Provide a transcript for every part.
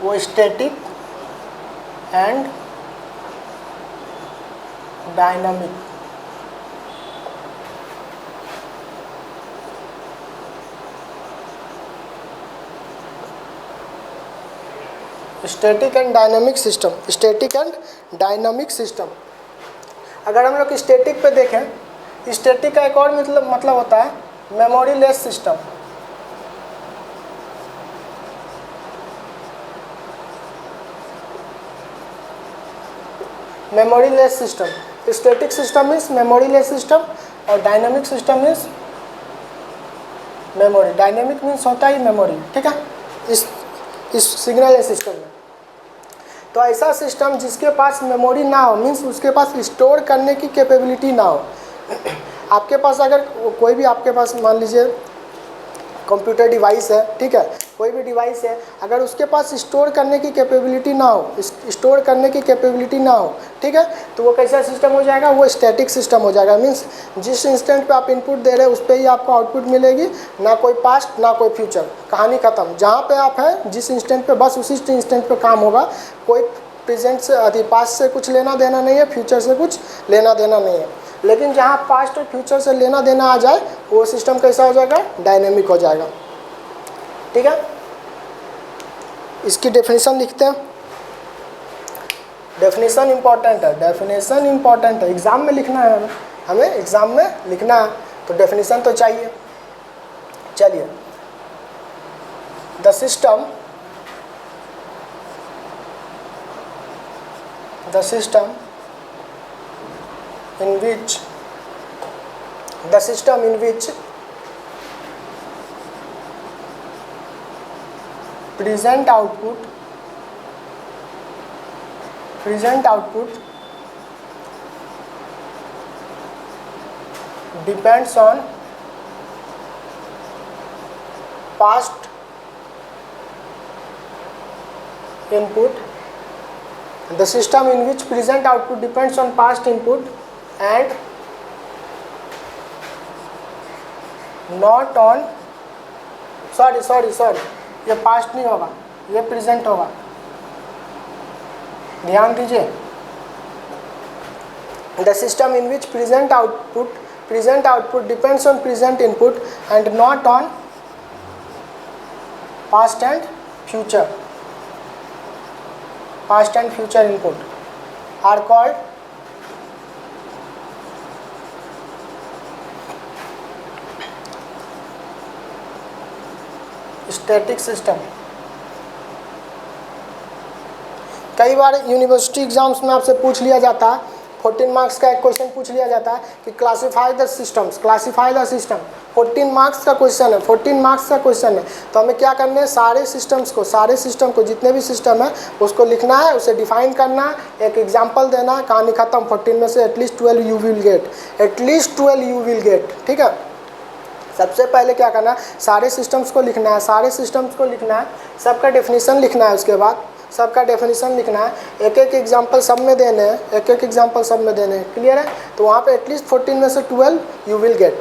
वो static and dynamic. Static and dynamic system, static and dynamic system. अगर हम लोग स्टैटिक पे देखें, स्टैटिक का एक और मतलब होता है memory less system. Memory less system, static system means memory less system और dynamic system means memory. Dynamic means होता ही मेमोरी, ठीक है, इस सिग्नल सिस्टम में। तो ऐसा सिस्टम जिसके पास मेमोरी ना हो, मीन्स उसके पास स्टोर करने की कैपेबिलिटी ना हो। आपके पास अगर कोई भी आपके पास मान लीजिए कंप्यूटर डिवाइस है, ठीक है, कोई भी डिवाइस है, अगर उसके पास स्टोर करने की कैपेबिलिटी ना हो, स्टोर करने की कैपेबिलिटी ना हो, ठीक है, तो वो कैसा सिस्टम हो जाएगा, वो स्टैटिक सिस्टम हो जाएगा। मीन्स जिस इंस्टेंट पे आप इनपुट दे रहे हैं उस पर ही आपको आउटपुट मिलेगी, ना कोई पास्ट ना कोई फ्यूचर, कहानी खत्म। जहाँ पे आप हैं जिस इंस्टेंट पे, बस उसी इंस्टेंट पे काम होगा। कोई प्रेजेंट से पास्ट से कुछ लेना देना नहीं है, फ्यूचर से कुछ लेना देना नहीं है। लेकिन जहाँ पास्ट और फ्यूचर से लेना देना आ जाए वो सिस्टम कैसा हो जाएगा, डायनेमिक हो जाएगा, ठीक है। इसकी डेफिनेशन लिखते हैं। डेफिनेशन इंपॉर्टेंट है, डेफिनेशन इंपॉर्टेंट है, एग्जाम में लिखना है हमें एग्जाम में लिखना है, तो डेफिनेशन तो चाहिए। चलिए, the system in which present output depends on past input. The system in which present output depends on past input and not on sorry, ये पास्ट नहीं होगा, ये प्रेजेंट होगा, ध्यान दीजिए। The system in which present output depends on present input and not on past and future input are called static system. कई बार university exams में आपसे पूछ लिया जाता है, 14 मार्क्स का एक क्वेश्चन पूछ लिया जाता है कि क्लासीफाई द सिस्टम। 14 मार्क्स का क्वेश्चन है, 14 मार्क्स का क्वेश्चन है। तो हमें क्या करना है, सारे सिस्टम को जितने भी सिस्टम है उसको लिखना है, उसे डिफाइन करना है, एक एग्जाम्पल देना है, कहानी खत्म। 14 में से एटलीस्ट 12 यू विल गेट, ठीक है। सबसे पहले क्या करना है, सारे सिस्टम्स को लिखना है, सबका डेफिनेशन लिखना है, उसके बाद सबका डेफिनेशन लिखना है, एक एक एग्जांपल सब में देने हैं, क्लियर है। तो वहाँ पे एटलीस्ट 14 में से 12 यू विल गेट।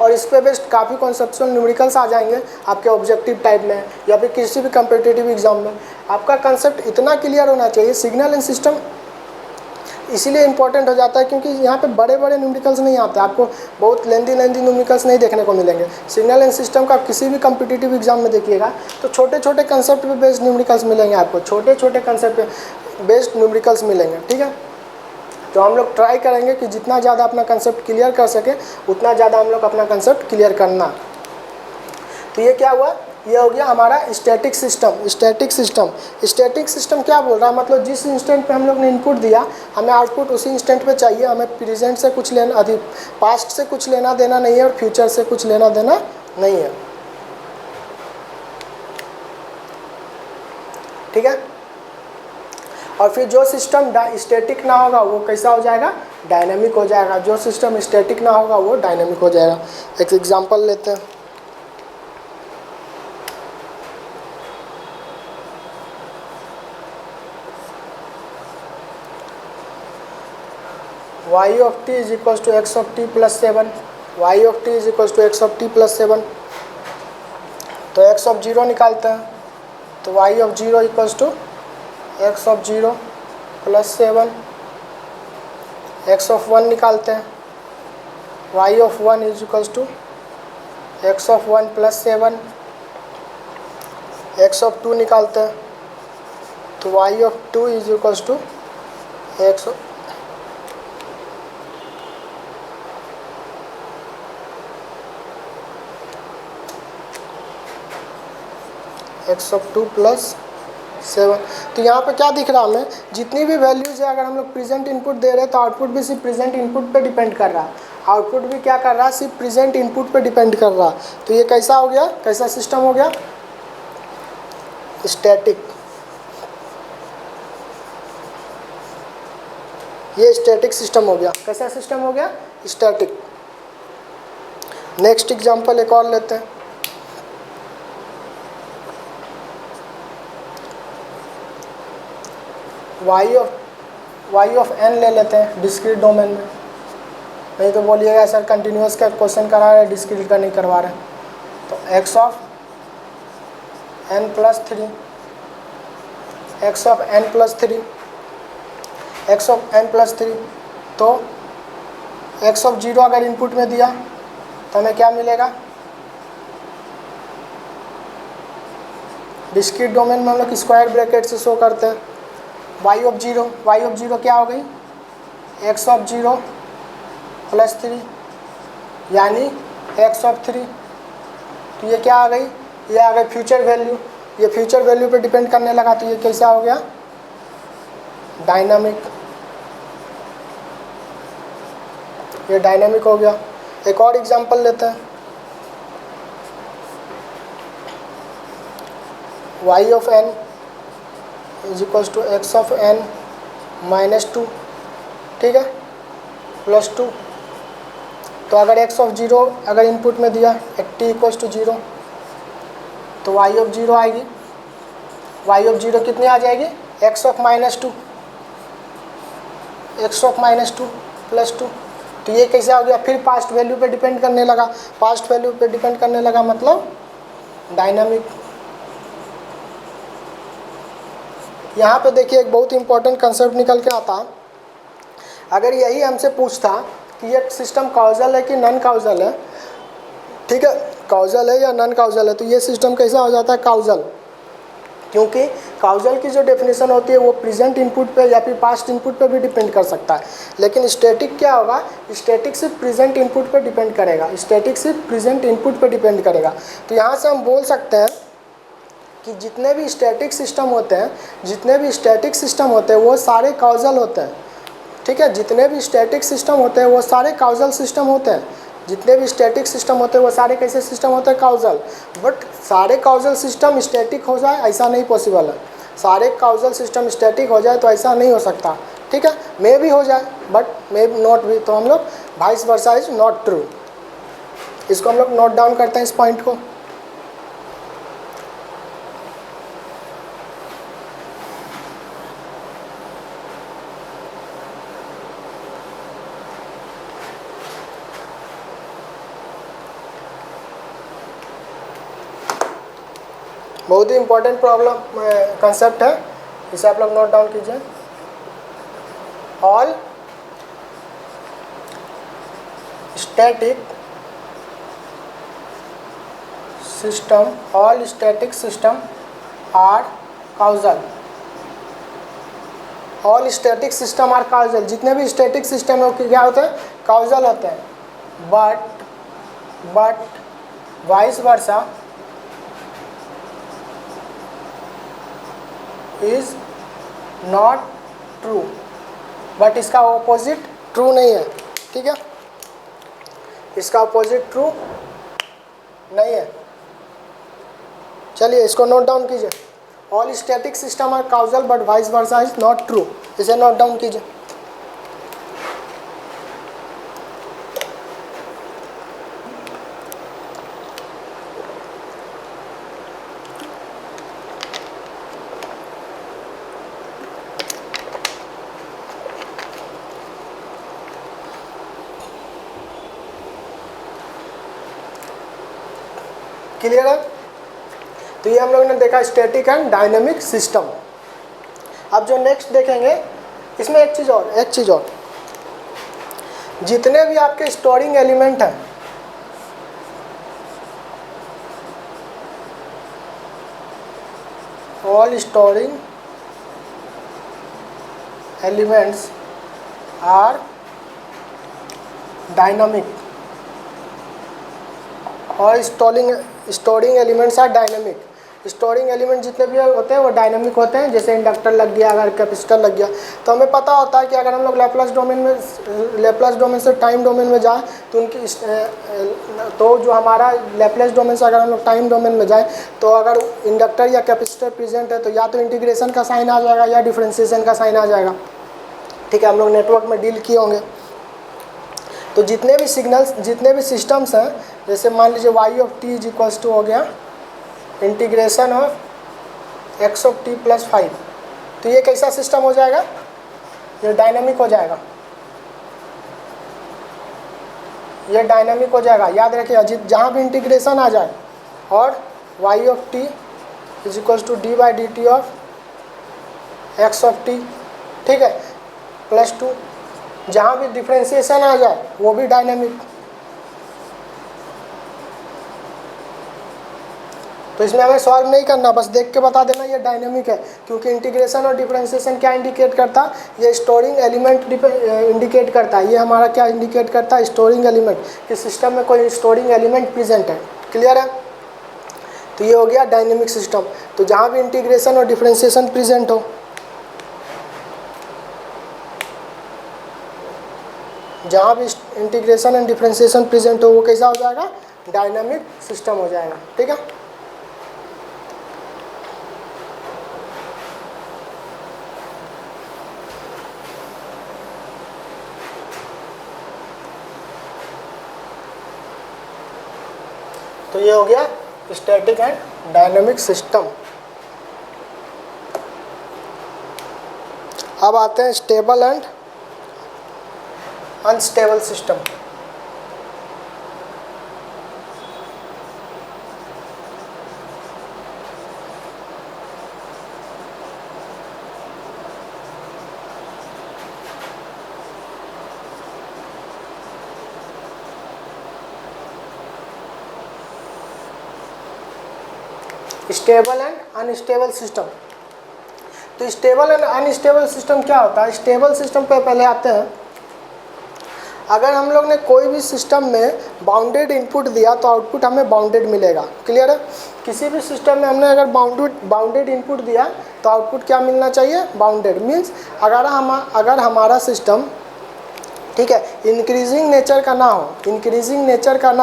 और इस पे बेस्ड काफ़ी कॉन्सेप्चुअल न्यूमेरिकल्स आ जाएंगे आपके ऑब्जेक्टिव टाइप में या फिर किसी भी कम्पिटिटिव एग्जाम में। आपका कंसेप्ट इतना क्लियर होना चाहिए। सिग्नल एंड सिस्टम इसीलिए इंपॉर्टेंट हो जाता है क्योंकि यहाँ पे बड़े बड़े न्यूमेरिकल्स नहीं आते, आपको बहुत लेंदी न्यूमेरिकल्स नहीं देखने को मिलेंगे। सिग्नल एंड सिस्टम का किसी भी कम्पिटिटिव एग्जाम में देखिएगा तो छोटे छोटे कंसेप्ट पे बेस्ड न्यूमेरिकल्स मिलेंगे, आपको छोटे कंसेप्ट पे बेस्ड न्यूमेरिकल्स मिलेंगे, ठीक है। तो हम लोग ट्राई करेंगे कि जितना ज़्यादा अपना कंसेप्ट क्लियर कर सके उतना ज़्यादा हम लोग अपना कंसेप्ट क्लियर करना। तो ये क्या हुआ, ये हो गया हमारा स्टैटिक सिस्टम। स्टैटिक सिस्टम क्या बोल रहा है, मतलब जिस इंस्टेंट पे हम लोग ने इनपुट दिया हमें आउटपुट उसी इंस्टेंट पे चाहिए। हमें प्रेजेंट से कुछ लेना, पास्ट से कुछ लेना देना नहीं है और फ्यूचर से कुछ लेना देना नहीं है, ठीक है। और फिर जो सिस्टम स्टैटिक ना होगा वो कैसा हो जाएगा, डायनेमिक हो जाएगा। जो सिस्टम स्टैटिक ना होगा वो डायनेमिक हो जाएगा। एक एग्जांपल लेते हैं। y of t is equals to x of t plus 7, y of t is equals to x of t plus 7। तो x of 0 निकालते हैं तो Y of 0 equals to X of 0 plus 7, X of 1 निकालते हैं, Y of 1 is equals to X of 1 plus 7, X of 2 निकालते हैं, तो Y of 2 is equals to X of 2 plus 7। तो यहाँ पे क्या दिख रहा है हमें, जितनी भी वैल्यूज़ है अगर हम लोग प्रेजेंट इनपुट दे रहे हैं तो आउटपुट भी सिर्फ प्रेजेंट इनपुट पे डिपेंड कर रहा है, आउटपुट भी क्या कर रहा है, सिर्फ प्रेजेंट इनपुट पे डिपेंड कर रहा है। तो ये कैसा हो गया, कैसा सिस्टम हो गया, स्टैटिक। ये स्टैटिक सिस्टम हो गया। कैसा सिस्टम हो गया, स्टैटिक। नेक्स्ट एग्जांपल एक और लेते हैं। वाई ऑफ एन ले लेते हैं डिस्क्रीट डोमेन में, नहीं तो बोलिएगा सर कंटिन्यूस का क्वेश्चन करा रहे, डिस्क्रीट का नहीं करवा रहे। तो X of N plus 3, X of N plus 3, X of N plus 3, तो एक्स ऑफ 0 अगर इनपुट में दिया तो हमें क्या मिलेगा, डिस्क्रीट डोमेन में हम लोग स्क्वायर ब्रैकेट से शो करते हैं। वाई ऑफ 0 क्या हो गई, एक्स ऑफ 0 प्लस 3 यानी एक्स ऑफ 3। तो ये क्या आ गई, ये आ गई फ्यूचर वैल्यू, ये फ्यूचर वैल्यू पे डिपेंड करने लगा, तो ये कैसा हो गया, डायनामिक। ये डायनामिक हो गया। एक और एग्जांपल लेते हैं, Y of N is equals to X of N minus 2, ठीक है, प्लस 2। तो अगर एक्स ऑफ 0 अगर इनपुट में दिया टी इक्वल्स टू 0, तो वाई ऑफ 0 आएगी, वाई ऑफ 0 कितनी आ जाएगी, x of minus 2, x of minus 2 plus 2। तो ये कैसे हो गया, फिर पास्ट वैल्यू पे डिपेंड करने लगा, पास्ट वैल्यू पे डिपेंड करने लगा मतलब डायनामिक। यहाँ पे देखिए एक बहुत इंपॉर्टेंट कंसेप्ट निकल के आता है। अगर यही हमसे पूछता कि ये सिस्टम काउजल है कि नॉन काउजल है, ठीक है, काउजल है या नॉन काउजल है, तो ये सिस्टम कैसा हो जाता है, काउजल। क्योंकि काउजल की जो डेफिनेशन होती है वो प्रेजेंट इनपुट पे या फिर पास्ट इनपुट पे भी डिपेंड कर सकता है। लेकिन स्टैटिक क्या होगा, स्टैटिक सिर्फ प्रेजेंट इनपुट पे डिपेंड करेगा, स्टैटिक सिर्फ प्रेजेंट इनपुट पे डिपेंड करेगा। तो यहाँ से हम बोल सकते हैं कि जितने भी स्टैटिक सिस्टम होते हैं, जितने भी स्टैटिक सिस्टम होते हैं वो सारे काउजल होते हैं, ठीक है, जितने भी स्टैटिक सिस्टम होते हैं वो सारे काउजल सिस्टम होते हैं, जितने भी स्टैटिक सिस्टम होते हैं वो सारे कैसे सिस्टम होते हैं, काउजल। बट सारे काउजल सिस्टम स्टैटिक हो जाए ऐसा नहीं पॉसिबल है, सारे काउजल सिस्टम स्टैटिक हो जाए तो ऐसा नहीं हो सकता, ठीक है, मे भी हो जाए बट मे नॉट भी। तो हम लोग vice versa is not true, इसको हम लोग नोट डाउन करते हैं इस पॉइंट को। बहुत ही इंपॉर्टेंट प्रॉब्लम कंसेप्ट है, इसे आप लोग नोट डाउन कीजिए। All static system are causal, all static system are causal, जितने भी स्टैटिक सिस्टम है वो क्या होते हैं, काउजल होते हैं। But vice versa is not true, but इसका ऑपोजिट ट्रू नहीं है, ठीक है, इसका ऑपोजिट ट्रू नहीं है। चलिए इसको नोट डाउन कीजिए, all static system are causal but vice versa is not true, इसे नोट डाउन कीजिए। क्लियर है। तो ये हम लोग ने देखा स्टैटिक एंड डायनेमिक सिस्टम। अब जो नेक्स्ट देखेंगे इसमें एक चीज़ और, जितने भी आपके स्टोरिंग एलिमेंट हैं, all storing elements are dynamic, और storing elements are dynamic. Storing element जितने भी होते हैं वो डायनामिक होते हैं। जैसे इंडक्टर लग गया, अगर कैपेसिटर लग गया, तो हमें पता होता है कि अगर हम लोग लैप्लास डोमेन से टाइम डोमेन में जाएं तो उनकी तो जो हमारा लैप्लास डोमेन से अगर हम लोग टाइम डोमेन में जाएं तो अगर इंडक्टर या कैपेसिटर प्रेजेंट है तो या तो इंटीग्रेशन का साइन आ जाएगा या डिफरेंशिएशन का साइन आ जाएगा। ठीक है, हम लोग नेटवर्क में डील किए होंगे। तो जितने भी सिस्टम्स हैं, जैसे मान लीजिए y of t is equals to हो गया integration of x of t plus 5, तो ये कैसा सिस्टम हो जाएगा? ये डायनामिक हो जाएगा, ये डायनामिक हो जाएगा। याद रखिएगा जहाँ भी इंटीग्रेशन आ जाए और y of t is equals to D by D T of x of t, ठीक है, प्लस 2, जहाँ भी डिफ्रेंशिएशन आ जाए वो भी डायनामिक। तो इसमें हमें सॉल्व नहीं करना, बस देख के बता देना ये डायनामिक है, क्योंकि इंटीग्रेशन और डिफरेंशिएशन क्या इंडिकेट करता है? ये स्टोरिंग एलिमेंट इंडिकेट करता है। ये हमारा क्या इंडिकेट करता है? स्टोरिंग एलिमेंट, कि सिस्टम में कोई स्टोरिंग एलिमेंट प्रेजेंट है। क्लियर है? तो ये हो गया डायनेमिक सिस्टम। तो जहाँ भी इंटीग्रेशन और डिफरेंशिएशन प्रेजेंट हो, जहाँ भी इंटीग्रेशन एंड डिफरेंशिएशन प्रेजेंट हो, वो कैसा हो जाएगा? डायनामिक सिस्टम हो जाएगा। ठीक है, तो ये हो गया स्टैटिक एंड डायनामिक सिस्टम। अब आते हैं stable and unstable system. Stable and unstable system. तो स्टेबल एंड अनस्टेबल सिस्टम क्या होता है? स्टेबल सिस्टम पे पहले आते हैं। अगर हम लोग ने कोई भी सिस्टम में बाउंडेड इनपुट दिया तो आउटपुट हमें बाउंडेड मिलेगा। क्लियर है? किसी भी सिस्टम में हमने अगर बाउंडेड इनपुट दिया तो आउटपुट क्या मिलना चाहिए? बाउंडेड। मीन्स अगर हमारा सिस्टम, ठीक है, इंक्रीजिंग नेचर का ना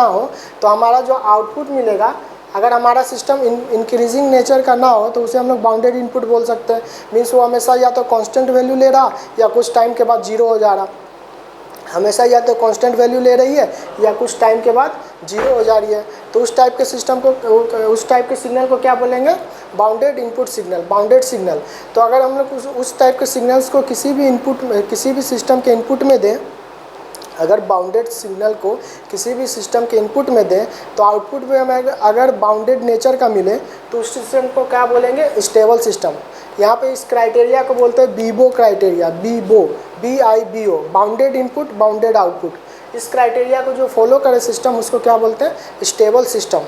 हो तो हमारा जो आउटपुट मिलेगा, अगर हमारा सिस्टम इंक्रीजिंग नेचर का ना हो तो उसे हम लोग बाउंडेड इनपुट बोल सकते हैं। मीन्स वो हमेशा या तो कांस्टेंट वैल्यू ले रहा या कुछ टाइम के बाद जीरो हो जा रहा। हमेशा या तो कांस्टेंट वैल्यू ले रही है या कुछ टाइम के बाद जीरो हो जा रही है। तो उस टाइप के सिस्टम को, उस टाइप के सिग्नल को क्या बोलेंगे? Bounded input signal, bounded signal. तो अगर हम लोग उस टाइप के सिग्नल्स को किसी भी सिस्टम के इनपुट में दें, अगर बाउंडेड सिग्नल को किसी भी सिस्टम के इनपुट में दें तो आउटपुट में हमें अगर बाउंडेड नेचर का मिले तो उस सिस्टम को क्या बोलेंगे? Stable system. यहाँ पे इस क्राइटेरिया को बोलते हैं Vivo criteria, BIBO, bounded input bounded output. इस क्राइटेरिया को जो फॉलो करे सिस्टम उसको क्या बोलते हैं? Stable system.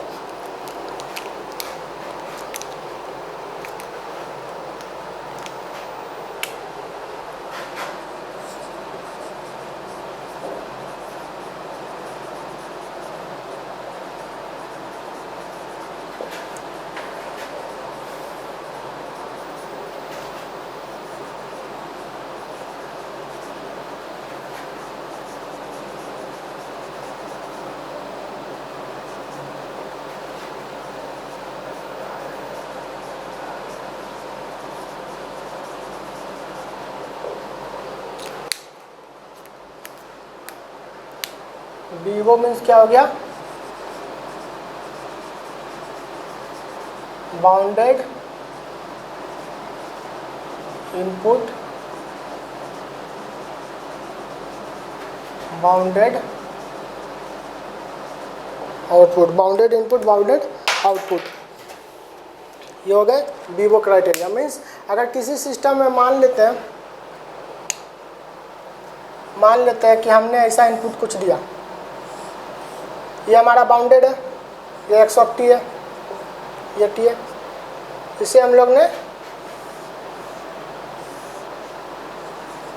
बीबो मीन्स क्या हो गया? Bounded input bounded output, bounded input bounded output. ये हो गए बीबो क्राइटेरिया। मीन्स अगर किसी सिस्टम में मान लेते हैं कि हमने ऐसा इनपुट कुछ दिया, ये हमारा बाउंडेड है, ये एक्स ऑफ टी है, ये टी है, इसे हम लोग ने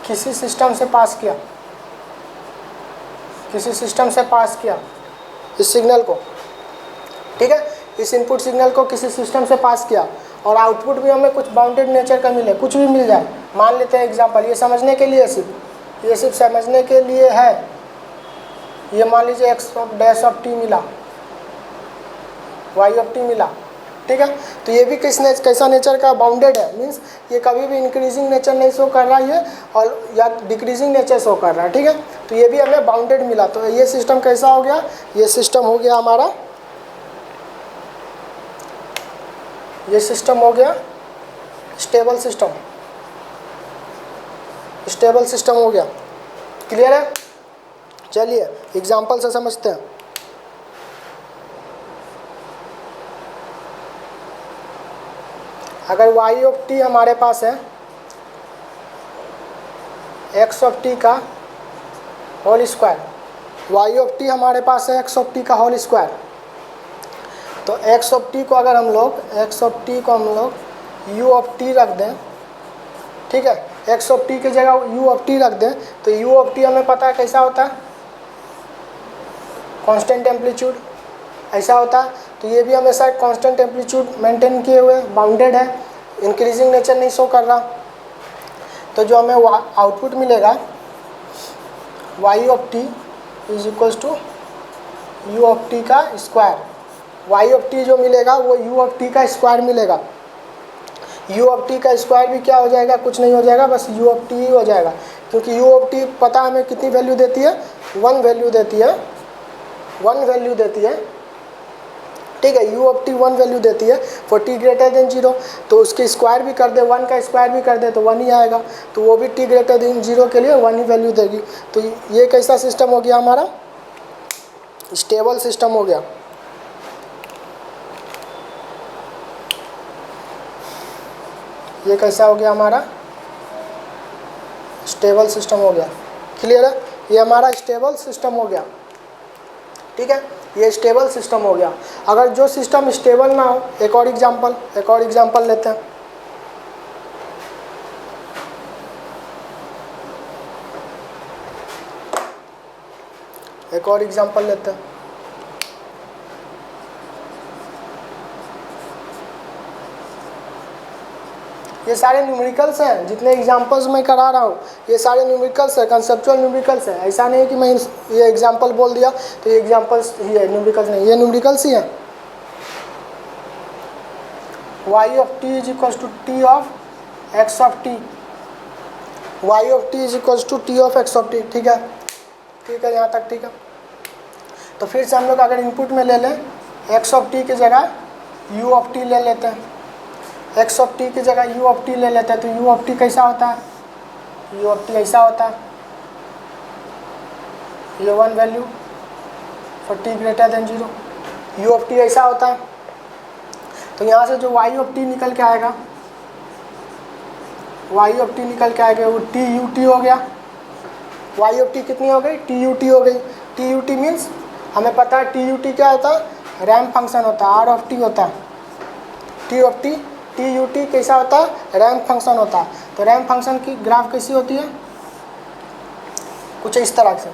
किसी सिस्टम से पास किया, इस सिग्नल को, ठीक है, इस इनपुट सिग्नल को किसी सिस्टम से पास किया और आउटपुट भी हमें कुछ बाउंडेड नेचर का मिले, कुछ भी मिल जाए। मान लेते हैं एग्जांपल, ये समझने के लिए सिर्फ समझने के लिए है, ये मान लीजिए x of dash of T मिला, वाई ऑफ टी मिला, ठीक है, तो ये भी कैसा नेचर का बाउंडेड है। मीन्स ये कभी भी इंक्रीजिंग नेचर नहीं शो कर रहा है और या डिक्रीजिंग नेचर शो कर रहा है, ठीक है, तो ये भी हमें बाउंडेड मिला। तो ये सिस्टम कैसा हो गया, ये सिस्टम हो गया हमारा, ये सिस्टम हो गया स्टेबल सिस्टम हो गया। क्लियर है? चलिए एग्जांपल से समझते हैं। अगर y ऑफ टी हमारे पास है x ऑफ टी का whole square, y of T हमारे पास है x ऑफ टी का होल स्क्वायर, तो x ऑफ टी को अगर हम लोग u ऑफ टी रख दें, ठीक है, x ऑफ टी की जगह u ऑफ टी रख दें, तो u ऑफ टी हमें पता है कैसा होता है, कांस्टेंट एम्पलीट्यूड ऐसा होता है। तो ये भी हमेशा कांस्टेंट एम्पलीट्यूड मेंटेन किए हुए बाउंडेड है, इंक्रीजिंग नेचर नहीं शो कर रहा। तो जो हमें आउटपुट मिलेगा y of T is equals to u of T का स्क्वायर, y ऑफ टी जो मिलेगा वो u ऑफ टी का स्क्वायर मिलेगा। u ऑफ टी का स्क्वायर भी क्या हो जाएगा, कुछ नहीं हो जाएगा, बस u ऑफ टी ही हो जाएगा, क्योंकि u ऑफ टी पता हमें कितनी वैल्यू देती है, 1 वैल्यू देती है, ठीक है, u ऑफ टी 1 वैल्यू देती है फॉर t ग्रेटर देन 0, तो उसके स्क्वायर भी कर दे, 1 का स्क्वायर भी कर दे तो 1 ही आएगा, तो वो भी t ग्रेटर देन 0 के लिए 1 ही वैल्यू देगी। तो ये कैसा सिस्टम हो गया हमारा, स्टेबल सिस्टम हो गया। ये कैसा हो गया हमारा, स्टेबल सिस्टम हो गया। क्लियर है? ये हमारा स्टेबल सिस्टम हो गया, ठीक है, ये स्टेबल सिस्टम हो गया। अगर जो सिस्टम स्टेबल ना हो, एक और एग्जांपल लेते हैं। ये सारे न्यूमेरिकल्स हैं, जितने एग्जांपल्स मैं करा रहा हूँ ये सारे न्यूमेरिकल्स है, कंसेप्चुअल न्यूमेरिकल्स है। ऐसा नहीं है कि मैं ये एग्जांपल बोल दिया तो ये एग्जांपल्स ही है, न्यूमेरिकल्स नहीं, ये न्यूमेरिकल्स ही हैं। y of T is equals to T of x of T, y of T is equals to T of x of T, ठीक है, यहाँ तक ठीक है। तो फिर से हम लोग अगर इनपुट में ले लें x ऑफ टी की जगह u ऑफ टी ले लेते हैं, x ऑफ टी की जगह u ऑफ टी ले लेते हैं, तो u ऑफ टी कैसा होता है, u ऑफ टी ऐसा होता है, ये 1 value for t greater than 0, u of T ऐसा होता है। तो यहाँ से जो y ऑफ टी निकल के आएगा, वो टी यू टी हो गया। y ऑफ टी कितनी हो गई, टी यू टी हो गई। टी यू टी मीन्स हमें पता है टी यू टी क्या होता है, रैंप फंक्शन होता है, आर ऑफ टी होता है। T of T, T U T कैसा होता है, रैंप फंक्शन होता है। तो रैंप फंक्शन की ग्राफ कैसी होती है, कुछ इस तरह से।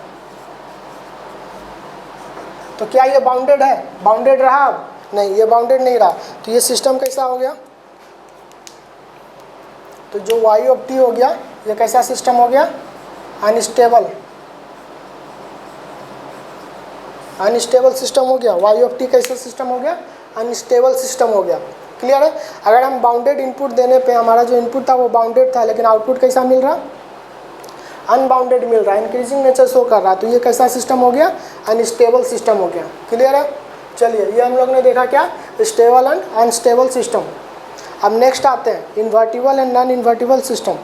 तो क्या ये बाउंडेड है, बाउंडेड रहा अब नहीं, ये बाउंडेड नहीं रहा। तो ये सिस्टम कैसा हो गया, तो जो y ऑफ टी हो गया ये कैसा सिस्टम हो गया, अनस्टेबल सिस्टम हो गया। y ऑफ टी कैसा सिस्टम हो गया, अनस्टेबल सिस्टम हो गया। क्लियर है? अगर हम बाउंडेड इनपुट देने पे, हमारा जो इनपुट था वो बाउंडेड था, लेकिन आउटपुट कैसा मिल रहा, अनबाउंडेड मिल रहा है, इंक्रीजिंग नेचर शो कर रहा, तो ये कैसा सिस्टम हो गया, अनस्टेबल सिस्टम हो गया। क्लियर है? चलिए ये हम लोग ने देखा क्या, स्टेबल एंड अनस्टेबल सिस्टम। अब नेक्स्ट आते हैं invertible and non invertible system.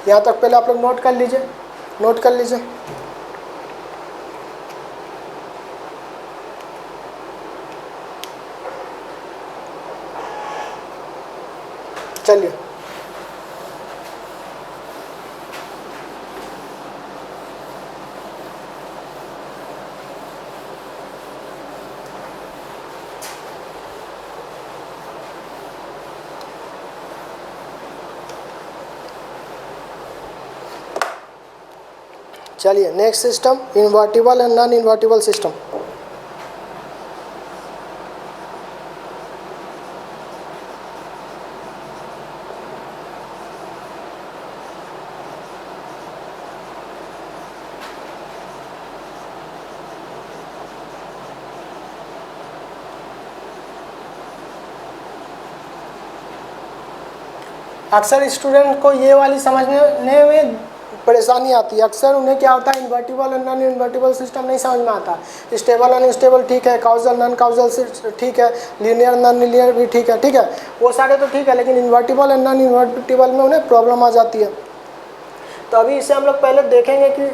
यहाँ तक पहले आप लोग नोट कर लीजिए। चलिए चलिए next system, invertible and non invertible system. अक्सर स्टूडेंट को ये वाली समझने में परेशानी आती है। अक्सर उन्हें क्या होता है, इन्वर्टिबल और नॉन इन्वर्टिबल सिस्टम नहीं समझ में आता। स्टेबल अनस्टेबल ठीक है, काउजल नॉन काउजल ठीक है, लीनियर नॉन लीनियर भी ठीक है, वो सारे तो ठीक है, लेकिन इन्वर्टिबल और नॉन इन्वर्टिबल में उन्हें प्रॉब्लम आ जाती है। तो अभी इसे हम लोग पहले देखेंगे कि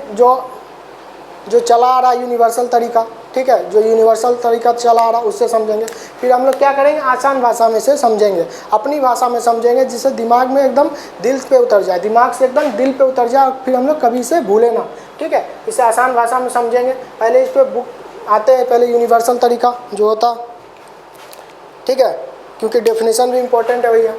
जो चला आ रहा है यूनिवर्सल तरीका, ठीक है, जो यूनिवर्सल तरीका चला आ रहा है उससे समझेंगे। फिर हम लोग क्या करेंगे, आसान भाषा में से समझेंगे, अपनी भाषा में समझेंगे, जिससे दिमाग में एकदम दिल पे उतर जाए, दिमाग से एकदम दिल पे उतर जाए, और फिर हम लोग कभी से भूले ना, ठीक है। इसे आसान भाषा में समझेंगे। पहले इस पर बुक आते हैं, पहले यूनिवर्सल तरीका जो होता, ठीक है, क्योंकि डेफिनेशन भी इम्पोर्टेंट है भैया।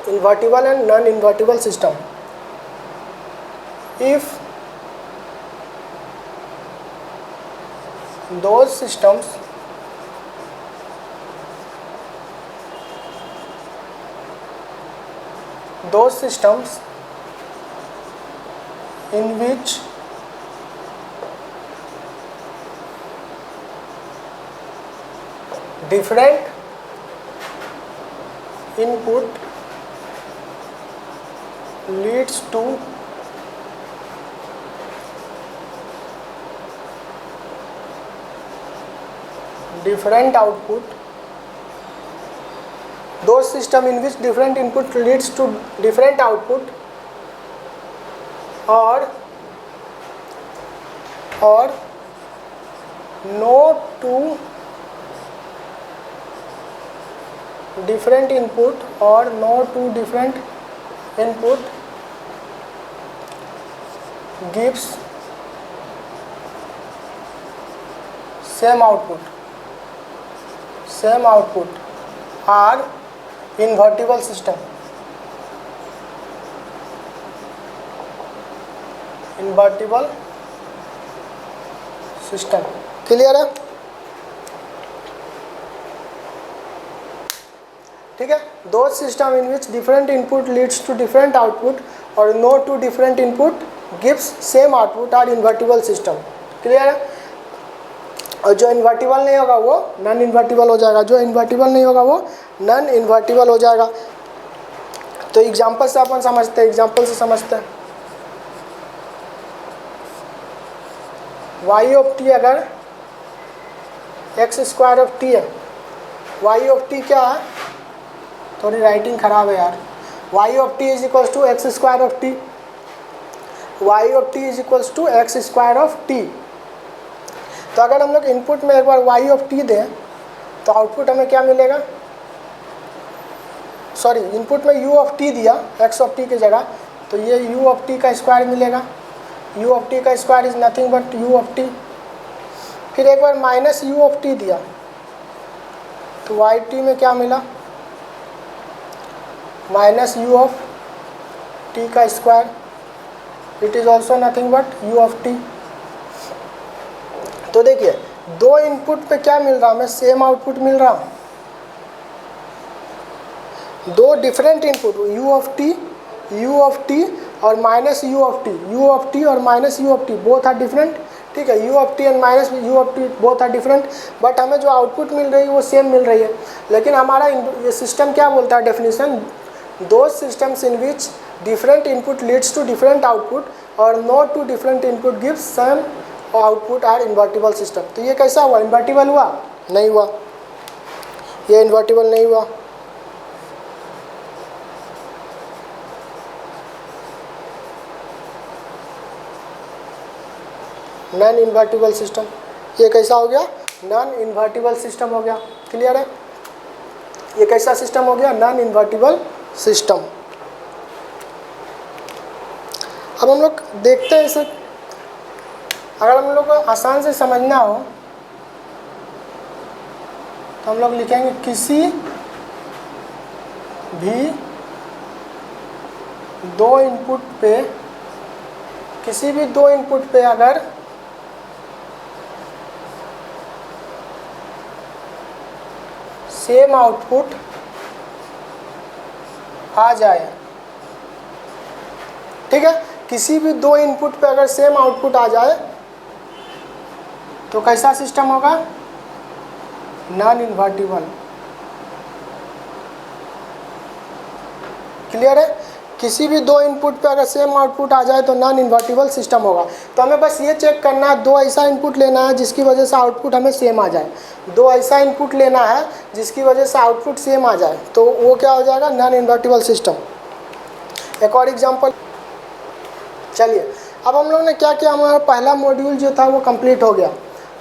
Invertible and non-invertible system. If those systems in which different input leads to different output, those system in which different input leads to different output, or no two different input gives same output are invertible system. Clear है? ठीक है, दो system in which different input leads to different output और no two different input gives same output are invertible system. Clear है? और जो invertible नहीं होगा वो नॉन इन्वर्टिबल हो जाएगा, जो इन्वर्टिबल नहीं होगा वो नॉन इन्वर्टिबल हो जाएगा। तो एग्जांपल से अपन समझते हैं, एग्जांपल से समझते हैं। y ऑफ टी अगर एक्स स्क्वायर ऑफ टी है, y ऑफ टी क्या है, थोड़ी राइटिंग खराब है यार, y of T is equals to X square of T, y of T is equals to X square of T. तो अगर हम लोग इनपुट में एक बार y ऑफ टी दें तो आउटपुट हमें क्या मिलेगा, सॉरी इनपुट में u ऑफ टी दिया x ऑफ टी की जगह, तो ये u ऑफ टी का स्क्वायर मिलेगा। u ऑफ टी का square is nothing but u of T. फिर एक बार माइनस u ऑफ टी दिया तो y टी में क्या मिला, माइनस u ऑफ टी का square, it is also nothing but u of T. तो देखिए दो इनपुट पे क्या मिल रहा, हमें सेम आउटपुट मिल रहा, दो different input u of T और माइनस u ऑफ टी और minus u of T both are different. ठीक है, u of T and minus u of T both are different, but हमें जो आउटपुट मिल रही है वो सेम मिल रही है। लेकिन हमारा ये सिस्टम क्या बोलता है डेफिनेशन, दो systems in which different input leads to different output और no two different input gives same output are invertible system. तो ये कैसा हुआ, इन्वर्टिबल हुआ? नहीं हुआ, ये इन्वर्टिबल नहीं हुआ। Non invertible system. ये कैसा हो गया, नॉन इन्वर्टिबल सिस्टम हो गया। क्लियर है? ये कैसा सिस्टम हो गया? Non invertible system. अब हम लोग देखते हैं इसे, अगर हम लोग को आसान से समझना हो तो हम लोग लिखेंगे किसी भी दो इनपुट पे अगर सेम आउटपुट आ जाए, ठीक है, किसी भी दो इनपुट पे अगर सेम आउटपुट आ जाए तो कैसा सिस्टम होगा? Non invertible. क्लियर है? किसी भी दो इनपुट पे अगर सेम आउटपुट आ जाए तो नॉन इन्वर्टिबल सिस्टम होगा। तो हमें बस ये चेक करना है, दो ऐसा इनपुट लेना है जिसकी वजह से आउटपुट हमें सेम आ जाए। दो ऐसा इनपुट लेना है जिसकी वजह से आउटपुट सेम आ जाए, तो वो क्या हो जाएगा? Non invertible system. एक और एग्जांपल, चलिए अब हम लोग ने क्या किया, हमारा पहला मॉड्यूल जो था वो कंप्लीट हो गया।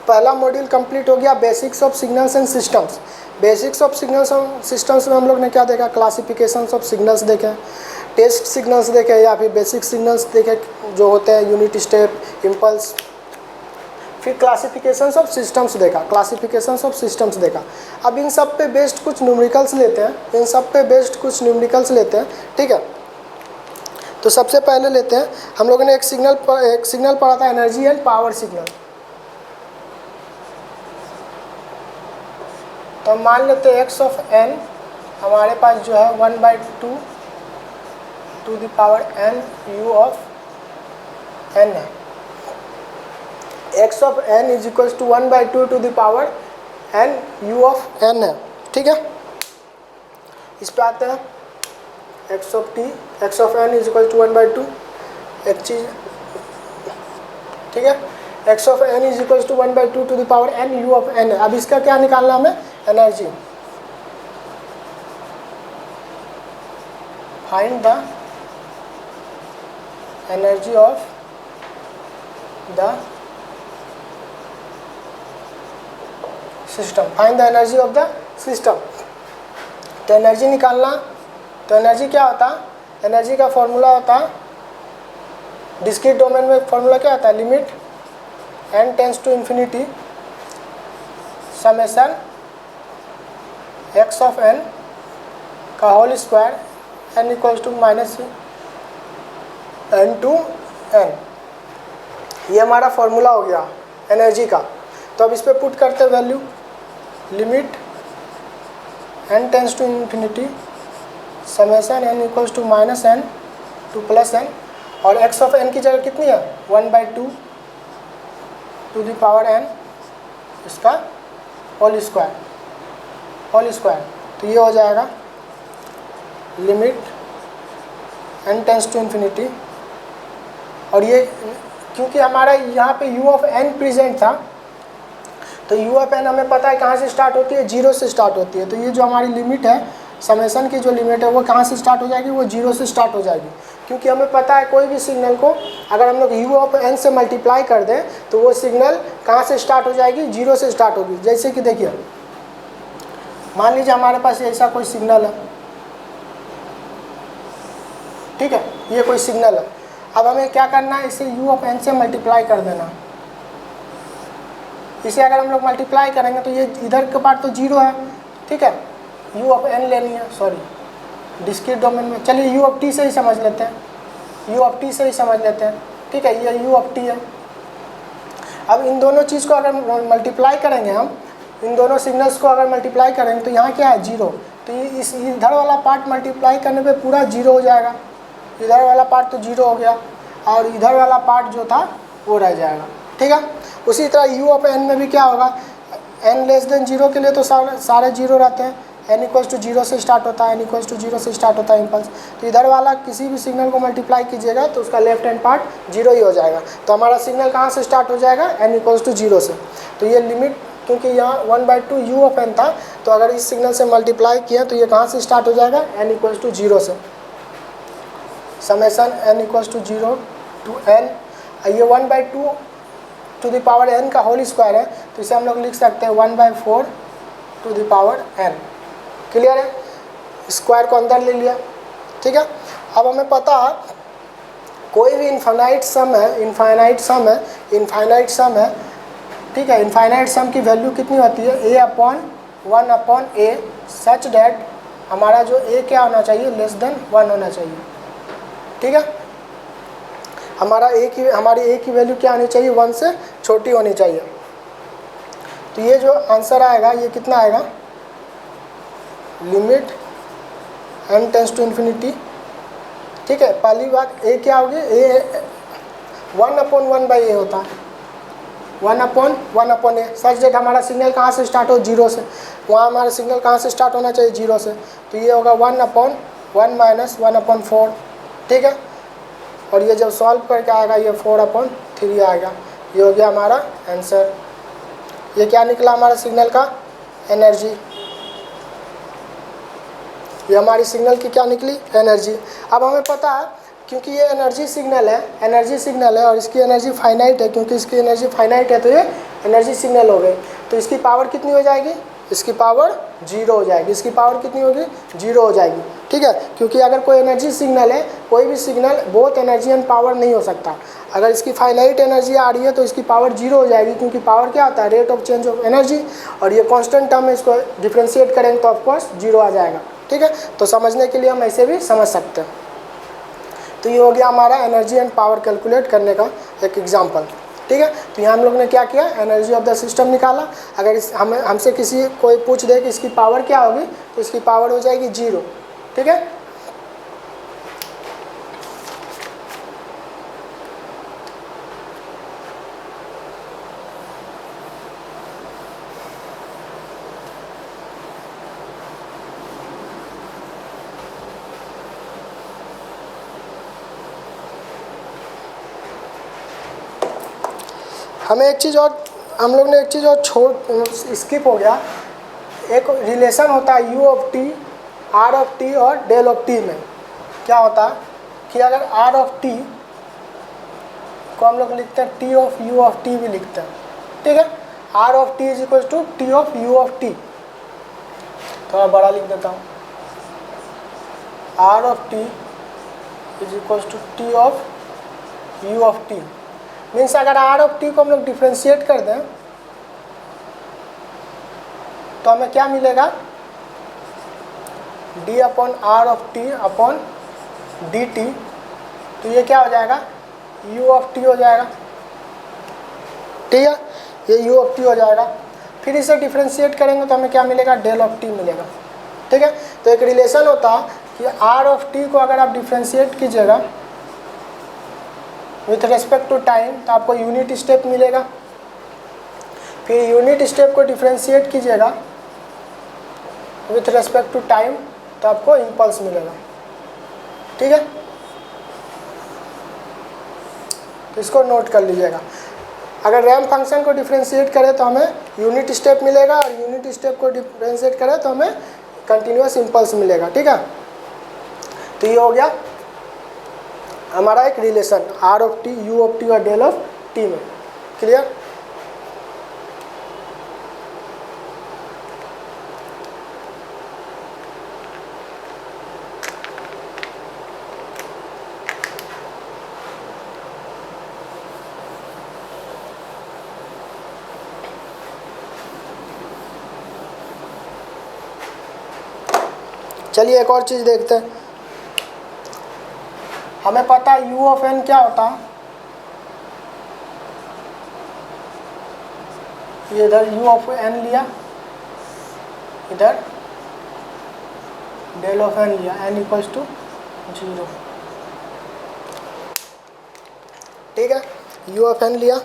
पहला मॉड्यूल कंप्लीट हो गया, basics of signals and systems. Basics of signals and systems में हम लोग ने क्या देखा? क्लासिफिकेशन ऑफ सिग्नल्स देखे, टेस्ट सिग्नल्स देखे, या फिर बेसिक सिग्नल्स देखे जो होते हैं यूनिट स्टेप, इम्पल्स। फिर क्लासिफिकेशंस ऑफ सिस्टम्स देखा, क्लासिफिकेशंस ऑफ सिस्टम्स देखा। अब इन सब पे बेस्ड कुछ न्यूमेरिकल्स लेते हैं, ठीक है। तो सबसे पहले लेते हैं, हम लोगों ने एक सिग्नल पढ़ा था, एनर्जी एंड पावर सिग्नल। तो मान लेते हैं x ऑफ n हमारे पास जो है 1/2 to the power n u of n है। x of n is equals to 1/2 to the power n u of n है, ठीक है। इस पे आते हैं, x of n is equal to 1/2, एक चीज़, ठीक है। x of n is equal to 1/2 to the power n u of n है। अब इसका क्या निकालना हमें? Energy. Find the energy of the system, find the energy of the system. तो एनर्जी निकालना, तो एनर्जी क्या होता है? एनर्जी का फॉर्मूला होता है, डिस्क्रीट डोमेन में फॉर्मूला क्या होता है? Limit n tends to infinity summation x of n का whole square n equals to minus n to n। ये हमारा फॉर्मूला हो गया एनर्जी का। तो अब इस पर पुट करते value, limit n tends to infinity summation n equals to minus n to plus n, और x ऑफ n की जगह कितनी है? 1/2 टू द पावर n, इसका होल स्क्वायर। तो ये हो जाएगा limit n tends to infinity, और ये क्योंकि हमारा यहाँ पे u ऑफ n प्रेजेंट था, तो u ऑफ n हमें पता है कहाँ से स्टार्ट होती है? 0 से स्टार्ट होती है। तो ये जो हमारी लिमिट है, समेशन की जो लिमिट है, वो कहाँ से स्टार्ट हो जाएगी? वो 0 से स्टार्ट हो जाएगी, क्योंकि हमें पता है कोई भी सिग्नल को अगर हम लोग u ऑफ n से मल्टीप्लाई कर दें तो वो सिग्नल कहाँ से स्टार्ट हो जाएगी? 0 से स्टार्ट होगी। जैसे कि देखिए, मान लीजिए हमारे पास ऐसा कोई सिग्नल है, ठीक है, ये कोई सिग्नल है। अब हमें क्या करना है? इसे u ऑफ n से मल्टीप्लाई कर देना। इसे अगर हम लोग मल्टीप्लाई करेंगे तो ये इधर के पार्ट तो 0 है, ठीक है, u ऑफ n लेनी है, सॉरी डिस्क्रीट डोमेन में। चलिए u ऑफ t से ही समझ लेते हैं, ठीक है, ये u ऑफ t है। अब इन दोनों चीज़ को अगर मल्टीप्लाई करेंगे, हम इन दोनों सिग्नल्स को अगर मल्टीप्लाई करेंगे तो यहाँ क्या है? 0। तो ये इस इधर वाला पार्ट मल्टीप्लाई करने पे पूरा 0 हो जाएगा, इधर वाला पार्ट तो 0 हो गया, और इधर वाला पार्ट जो था वो रह जाएगा, ठीक है। उसी तरह u ऑफ n में भी क्या होगा? n लेस देन 0 के लिए तो सारे 0 रहते हैं, n इक्वल्स टू 0 से स्टार्ट होता है, इम्पल्स। तो इधर वाला किसी भी सिग्नल को मल्टीप्लाई कीजिएगा तो उसका लेफ्ट हैंड पार्ट 0 ही हो जाएगा। तो हमारा सिग्नल कहाँ से स्टार्ट हो जाएगा? n इक्वल्स टू 0 से। तो ये लिमिट, क्योंकि यहाँ 1/2 u ऑफ n था, तो अगर इस सिग्नल से मल्टीप्लाई किया तो ये कहाँ से स्टार्ट हो जाएगा? n इक्वल्स टू 0 से, summation n equals to 0 to n। ये 1/2 टू द पावर n का होल स्क्वायर है, तो इसे हम लोग लिख सकते हैं 1/4 to the power n। Clear है? स्क्वायर को अंदर ले लिया, ठीक है। अब हमें पता है कोई भी इनफाइनाइट सम है, ठीक है। इनफाइनाइट सम की वैल्यू कितनी होती है? a/1/a सच डैट हमारा जो a क्या होना चाहिए? लेस देन 1 होना चाहिए, ठीक है। हमारी a की वैल्यू क्या आनी चाहिए? 1 से छोटी होनी चाहिए। तो ये जो आंसर आएगा ये कितना आएगा? Limit n tends to infinity, ठीक है। पहली बात a क्या होगी? a 1/1/a होता है, 1/1/a सच डेट हमारा सिग्नल कहाँ से स्टार्ट हो? 0 से। वहाँ हमारा सिग्नल कहाँ से स्टार्ट होना चाहिए? 0 से। तो ये होगा 1/1 - 1/4, ठीक है। और ये जब सॉल्व करके आएगा ये 4/3 आएगा। ये हो गया हमारा आंसर। ये क्या निकला हमारा सिग्नल का? एनर्जी। ये हमारी सिग्नल की क्या निकली? एनर्जी। अब हमें पता है क्योंकि ये एनर्जी सिग्नल है और इसकी एनर्जी फाइनाइट है, क्योंकि इसकी एनर्जी फाइनाइट है तो ये एनर्जी सिग्नल हो गई। तो इसकी पावर कितनी हो जाएगी? इसकी पावर 0 हो जाएगी। इसकी पावर कितनी होगी? 0 हो जाएगी, ठीक है। क्योंकि अगर कोई एनर्जी सिग्नल है, कोई भी signal both energy and power नहीं हो सकता। अगर इसकी फाइनाइट एनर्जी आ रही है तो इसकी पावर 0 हो जाएगी, क्योंकि पावर क्या होता है? Rate of change of energy. और ये कांस्टेंट टर्म है, इसको डिफ्रेंशिएट करेंगे तो ऑफकोर्स 0 आ जाएगा, ठीक है। तो समझने के लिए हम ऐसे भी समझ सकते हैं। तो ये हो गया हमारा एनर्जी एंड पावर कैलकुलेट करने का एक एग्जांपल, ठीक है। तो यहाँ हम लोग ने क्या किया? एनर्जी ऑफ द सिस्टम निकाला। अगर हमसे कोई पूछ दे कि इसकी पावर क्या होगी, तो इसकी पावर हो जाएगी 0, ठीक है। हम लोग ने एक चीज़ और स्किप हो गया। एक रिलेशन होता है u of t, r of t और डेल ऑफ t में। क्या होता है कि अगर r ऑफ t को हम लोग लिखते हैं t of u of t भी लिखते हैं, ठीक है। r of t is equal to t of u of t। थोड़ा बड़ा लिख देता हूँ। r of t is equal to t of u of t। Means अगर r ऑफ t को हम लोग डिफ्रेंशिएट कर दें तो हमें क्या मिलेगा? d/r of t upon dt। तो ये क्या हो जाएगा? u ऑफ t हो जाएगा, ठीक है। ये u ऑफ t हो जाएगा। फिर इसे डिफ्रेंशिएट करेंगे तो हमें क्या मिलेगा? डेल ऑफ t मिलेगा, ठीक है। तो एक रिलेशन होता है कि r ऑफ t को अगर आप डिफ्रेंशिएट कीजिएगा विथ रेस्पेक्ट टू टाइम तो आपको यूनिट स्टेप मिलेगा। फिर यूनिट स्टेप को डिफ्रेंशिएट कीजिएगा विथ रेस्पेक्ट टू टाइम तो आपको इम्पल्स मिलेगा, ठीक है। तो इसको नोट कर लीजिएगा। अगर रैंप फंक्शन को डिफ्रेंशिएट करें तो हमें यूनिट स्टेप मिलेगा, और यूनिट स्टेप को डिफ्रेंशिएट करें तो हमें कंटिन्यूअस इम्पल्स मिलेगा, ठीक है। तो ये हो गया हमारा एक relation r of t, u of t और डेल ऑफ t में। क्लियर? चलिए एक और चीज़ देखते हैं। हमें पता है u ऑफ n क्या होता है। ये इधर u ऑफ n लिया, इधर डेल ऑफ n लिया, n इक्वल्स टू 0, ठीक है। u ऑफ n लिया,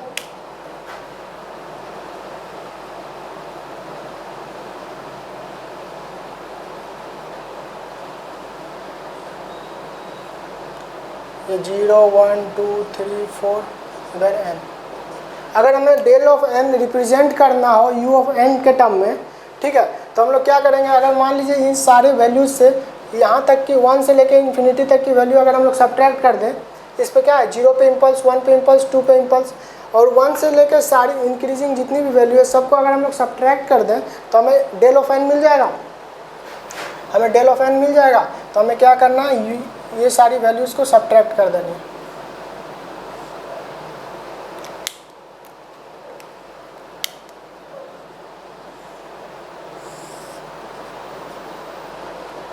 ये 0 1 2 3 4 इधर n। अगर हमें डेल ऑफ n रिप्रेजेंट करना हो u ऑफ n के टर्म में, ठीक है, तो हम लोग क्या करेंगे? अगर मान लीजिए इन सारे वैल्यूज से यहाँ तक की 1 से लेकर इन्फिनिटी तक की वैल्यू अगर हम लोग सब्ट्रैक्ट कर दें, इस पर क्या है? 0 पे इम्पल्स, 1 पे इम्पल्स, 2 पे इम्पल्स, और 1 से लेकर सारी इंक्रीजिंग जितनी भी वैल्यू है सबको अगर हम लोग सब्ट्रैक्ट कर दें तो हमें डेल ऑफ एन मिल जाएगा। हमें डेल ऑफ एन मिल जाएगा तो हमें क्या करना है, ये सारी वैल्यूज़ को सब्ट्रैक्ट कर देनी है।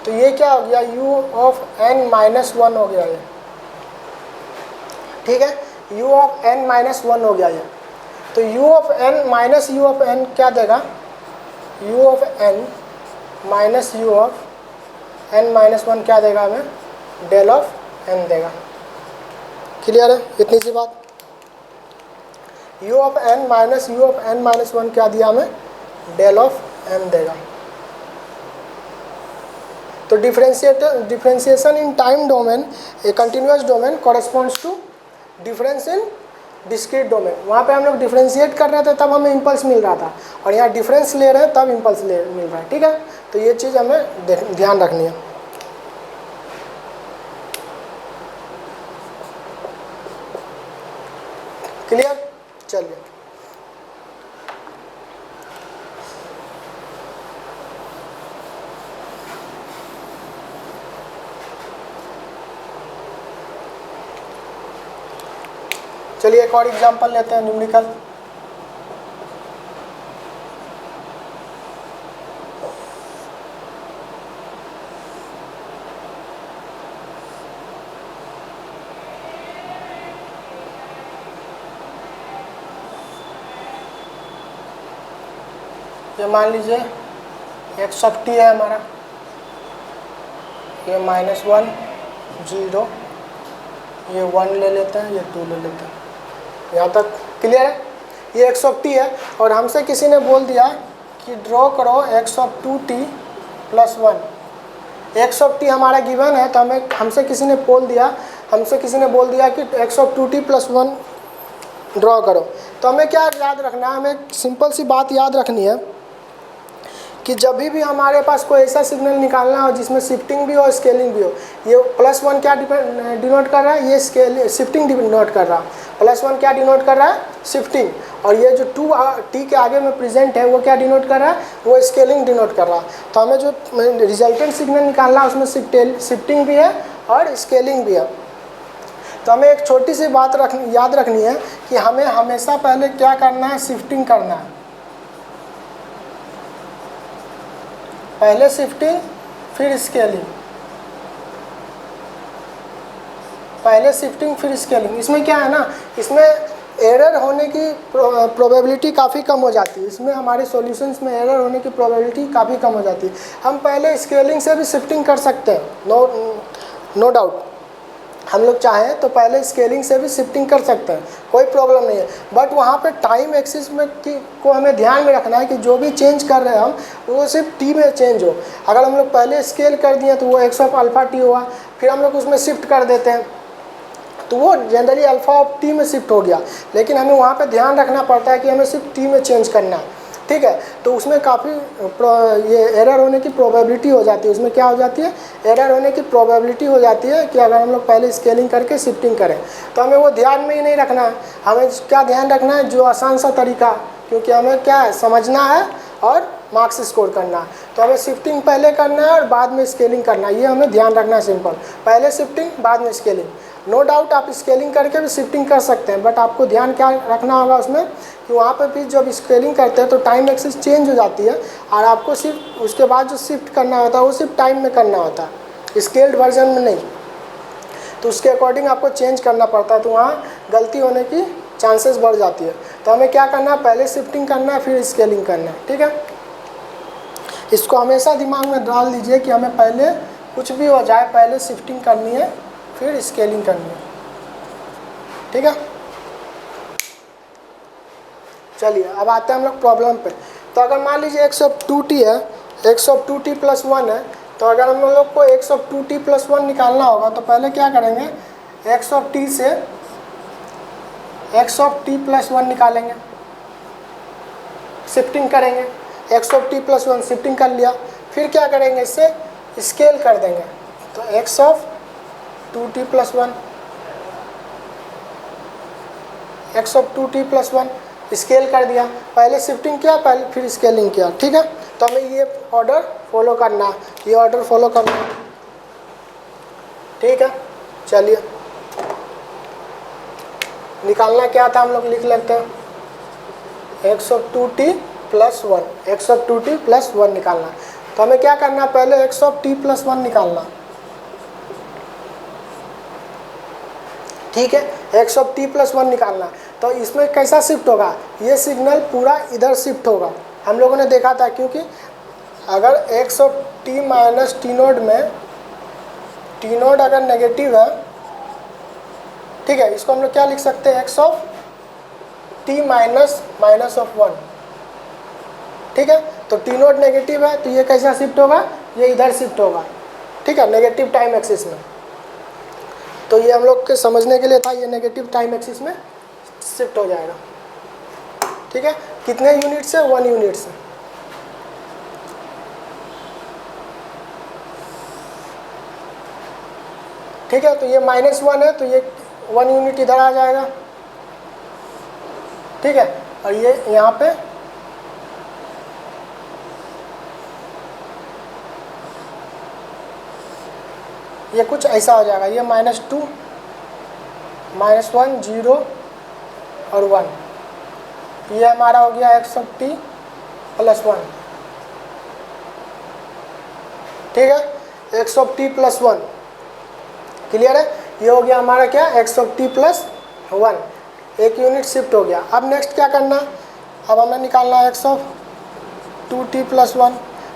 तो ये क्या हो गया, u ऑफ n माइनस 1 हो गया ये, ठीक है, u ऑफ n माइनस 1 हो गया ये। तो u of n minus u of n क्या देगा, u of n minus u of n minus 1 क्या देगा हमें, डेल ऑफ n देगा। क्लियर है इतनी सी बात। u of n minus u of n minus 1 क्या दिया हमें, डेल ऑफ n देगा। तो differentiation in time domain, a continuous domain corresponds to difference in discrete domain. वहाँ पे हम लोग डिफरेंशिएट कर रहे थे तब हमें इम्पल्स मिल रहा था, और यहाँ डिफरेंस ले रहे हैं तब इम्पल्स मिल रहा है, ठीक है। तो ये चीज़ हमें ध्यान रखनी है। क्लियर, चलिए चलिए एक और एग्जांपल लेते हैं न्यूमेरिकल। ये मान लीजिए x ऑफ t है हमारा, ये -1 0, ये 1 ले लेते हैं, ये 2 ले लेते हैं। यहाँ तक क्लियर है। ये x ऑफ t है और हमसे किसी ने बोल दिया कि ड्रॉ करो x of 2t plus 1। x of t हमारा गिवन है, तो हमसे किसी ने बोल दिया कि x of 2t plus 1 draw करो। तो हमें क्या याद रखना है, हमें सिंपल सी बात याद रखनी है कि जब भी हमारे पास कोई ऐसा सिग्नल निकालना हो जिसमें शिफ्टिंग भी हो स्केलिंग भी हो, ये +1 क्या डिनोट कर रहा है, ये शिफ्टिंग डिनोट कर रहा है। +1 क्या डिनोट कर रहा है, शिफ्टिंग, और ये जो 2t के आगे में प्रेजेंट है वो क्या डिनोट कर रहा है, वो स्केलिंग डिनोट कर रहा है। तो हमें जो रिजल्टेंट सिग्नल निकालना है उसमें शिफ्टिंग भी है और स्केलिंग भी है। तो हमें एक छोटी सी बात याद रखनी है कि हमें हमेशा पहले क्या करना है, शिफ्टिंग करना है। पहले शिफ्टिंग फिर स्केलिंग, पहले शिफ्टिंग फिर स्केलिंग। इसमें क्या है ना, इसमें एरर होने की प्रोबेबिलिटी काफ़ी कम हो जाती है। इसमें हमारे सॉल्यूशंस में एरर होने की प्रोबेबिलिटी काफ़ी कम हो जाती है। हम पहले स्केलिंग से भी शिफ्टिंग कर सकते हैं, नो डाउट। हम लोग चाहें तो पहले स्केलिंग से भी शिफ्टिंग कर सकते हैं, कोई प्रॉब्लम नहीं है। बट वहाँ पे टाइम एक्सिस में को हमें ध्यान में रखना है कि जो भी चेंज कर रहे हैं हम, वो सिर्फ टी में चेंज हो। अगर हम लोग पहले स्केल कर दिए तो वो x ऑफ अल्फ़ा टी हुआ, फिर हम लोग उसमें शिफ्ट कर देते हैं तो वो जनरली अल्फ़ा ऑफ टी में शिफ्ट हो गया। लेकिन हमें वहाँ पे ध्यान रखना पड़ता है कि हमें सिर्फ टी में चेंज करना है, ठीक है। तो उसमें काफ़ी ये एरर होने की प्रोबेबिलिटी हो जाती है। उसमें क्या हो जाती है, एरर होने की प्रोबेबिलिटी हो जाती है कि अगर हम लोग पहले स्केलिंग करके शिफ्टिंग करें। तो हमें वो ध्यान में ही नहीं रखना है। हमें क्या ध्यान रखना है, जो आसान सा तरीका, क्योंकि हमें क्या है, समझना है और मार्क्स स्कोर करना है। तो हमें शिफ्टिंग पहले करना है और बाद में स्केलिंग करना है, ये हमें ध्यान रखना है। सिंपल, पहले शिफ्टिंग बाद में स्केलिंग। नो डाउट आप स्केलिंग करके भी शिफ्टिंग कर सकते हैं, बट आपको ध्यान क्या रखना होगा उसमें कि वहाँ पे भी जब स्केलिंग करते हैं तो टाइम एक्सिस चेंज हो जाती है, और आपको सिर्फ उसके बाद जो शिफ्ट करना होता है वो सिर्फ टाइम में करना होता है, स्केल्ड वर्जन में नहीं। तो उसके अकॉर्डिंग आपको चेंज करना पड़ता है, तो वहाँ गलती होने की चांसेस बढ़ जाती है। तो हमें क्या करना है, पहले शिफ्टिंग करना है फिर स्केलिंग करना है, ठीक है। इसको हमेशा दिमाग में डाल दीजिए कि हमें पहले कुछ भी हो जाए, पहले शिफ्टिंग करनी है फिर स्केलिंग करनी है, ठीक है। चलिए अब आते हैं हम लोग प्रॉब्लम पे। तो अगर मान लीजिए x ऑफ 2t है, x ऑफ 2t प्लस 1 है, तो अगर हम लोग को x ऑफ 2t प्लस 1 निकालना होगा तो पहले क्या करेंगे, x ऑफ t से x ऑफ t प्लस 1 निकालेंगे, शिफ्टिंग करेंगे। x of t plus 1 shifting कर लिया, फिर क्या करेंगे, इससे स्केल कर देंगे। तो x of 2t plus 1, x of 2t plus 1 scale कर दिया, पहले शिफ्टिंग किया पहले फिर स्केलिंग किया, ठीक है। तो हमें ये ऑर्डर फॉलो करना, ये ऑर्डर फॉलो करना, ठीक है। चलिए निकालना क्या था हम लोग लिख लेते हैं, x of 2t plus 1, x of 2t plus 1 निकालना। तो हमें क्या करना, पहले एक्स ऑफ t प्लस 1 निकालना, ठीक है। एक्स ऑफ t प्लस 1 निकालना, तो इसमें कैसा शिफ्ट होगा, ये सिग्नल पूरा इधर शिफ्ट होगा, हम लोगों ने देखा था। क्योंकि अगर x of t minus T node में टी नोड अगर नेगेटिव है, ठीक है, इसको हम लोग क्या लिख सकते हैं, x of t minus minus of 1, ठीक है। तो टी नोड नेगेटिव है तो ये कैसा शिफ्ट होगा, ये इधर शिफ्ट होगा, ठीक है, नेगेटिव टाइम एक्सिस में। तो ये हम लोग के समझने के लिए था, ये नेगेटिव टाइम एक्सिस में शिफ्ट हो जाएगा, ठीक है। कितने यूनिट से, 1 यूनिट से, ठीक है। तो ये -1 है तो ये 1 यूनिट इधर आ जाएगा, ठीक है। और ये यहाँ पे ये कुछ ऐसा हो जाएगा, ये -2 -1 0 और 1, ये हमारा हो गया एक्स ऑफ t प्लस 1, ठीक है। X of t plus 1 clear है, ये हो गया हमारा क्या, एक्स ऑफ t प्लस 1, एक यूनिट शिफ्ट हो गया। अब नेक्स्ट क्या करना, अब हमें निकालना है एक्स ऑफ 2t प्लस 1।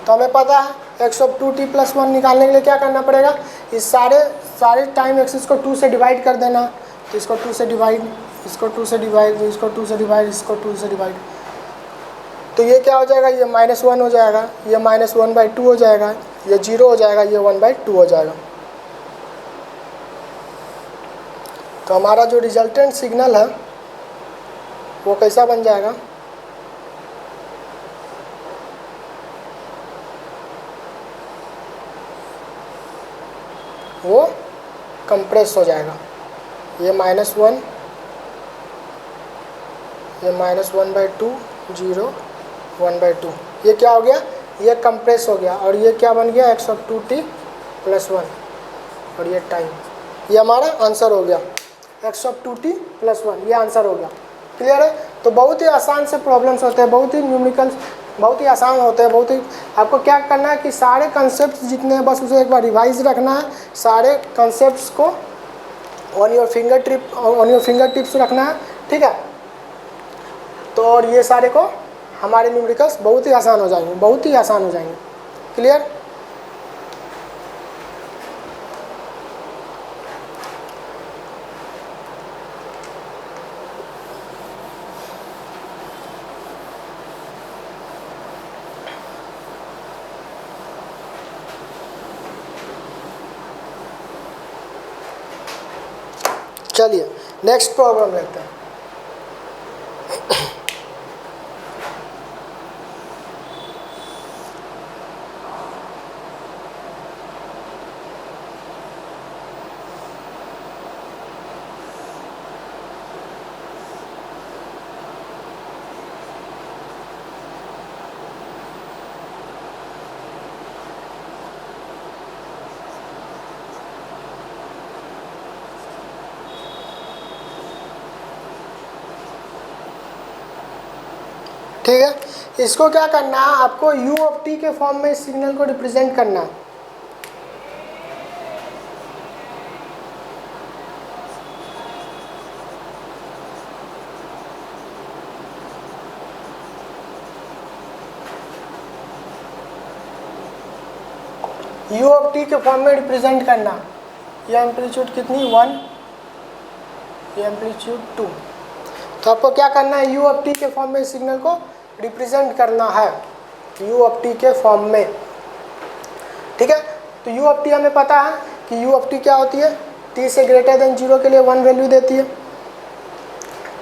तो हमें पता है एक्स ऑफ 2t प्लस 1 निकालने के लिए क्या करना पड़ेगा, इस सारे टाइम एक्सिस को 2 से डिवाइड कर देना। तो इसको 2 से डिवाइड, इसको 2 से डिवाइड, इसको 2 से डिवाइड, इसको 2 से डिवाइड, तो ये क्या हो जाएगा, ये -1 हो जाएगा, ये -1/2 हो जाएगा, ये 0 हो जाएगा, ये 1/2 हो जाएगा। तो हमारा जो रिजल्टेंट सिग्नल है वो कैसा बन जाएगा, वो कंप्रेस हो जाएगा, ये -1, ये -1/2 0 1/2, ये क्या हो गया, ये कंप्रेस हो गया। और ये क्या बन गया, एक्स ऑफ 2t प्लस 1, और ये टाइम, ये हमारा आंसर हो गया, एक्स ऑफ 2t प्लस 1, ये आंसर हो गया। क्लियर है। तो बहुत ही आसान से प्रॉब्लम्स होते हैं, बहुत ही न्यूमेरिकल्स बहुत ही आसान होते हैं, बहुत ही, आपको क्या करना है कि सारे कंसेप्ट जितने हैं बस उसे एक बार रिवाइज रखना है, सारे कंसेप्ट्स को ऑन योर फिंगर टिप्स रखना है, ठीक है। तो और ये सारे को हमारे न्यूमेरिकल्स बहुत ही आसान हो जाएंगे, बहुत ही आसान हो जाएंगे। क्लियर। चलिए नेक्स्ट प्रॉब्लम लेते हैं। ठीक है, इसको क्या करना है, आपको u ऑफ t के फॉर्म में इस सिग्नल को रिप्रेजेंट करना है। u ऑफ t के फॉर्म में रिप्रेजेंट करना, ये एम्पलीट्यूड कितनी 1, ये एम्पलीट्यूड 2। तो आपको क्या करना है, u ऑफ t के फॉर्म में इस सिग्नल को रिप्रेजेंट करना है, u ऑफ t के फॉर्म में, ठीक है। तो u ऑफ t हमें पता है कि u ऑफ t क्या होती है, t से ग्रेटर देन 0 के लिए 1 वैल्यू देती है,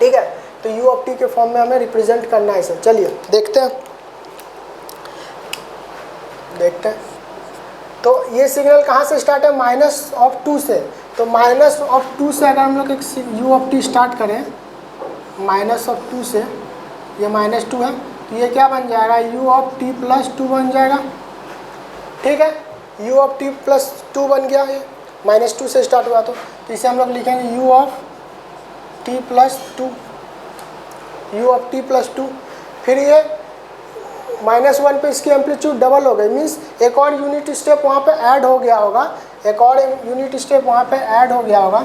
ठीक है। तो u ऑफ t के फॉर्म में हमें रिप्रेजेंट करना है इसे। चलिए देखते हैं, तो ये सिग्नल कहाँ से स्टार्ट है, -2 से। तो -2 से अगर हम लोग एक u ऑफ t स्टार्ट करें, -2 से ये -2 है, तो ये क्या बन जाएगा, u ऑफ t प्लस 2 बन जाएगा। ठीक है, u ऑफ t प्लस 2 बन गया, ये -2 से स्टार्ट हुआ तो इसे हम लोग लिखेंगे u of t plus 2, u of t plus 2। फिर ये -1 पे इसकी एम्पलीट्यूड डबल हो गई, मीन्स एक और यूनिट स्टेप वहाँ पे ऐड हो गया होगा, एक और यूनिट स्टेप वहाँ पे ऐड हो गया होगा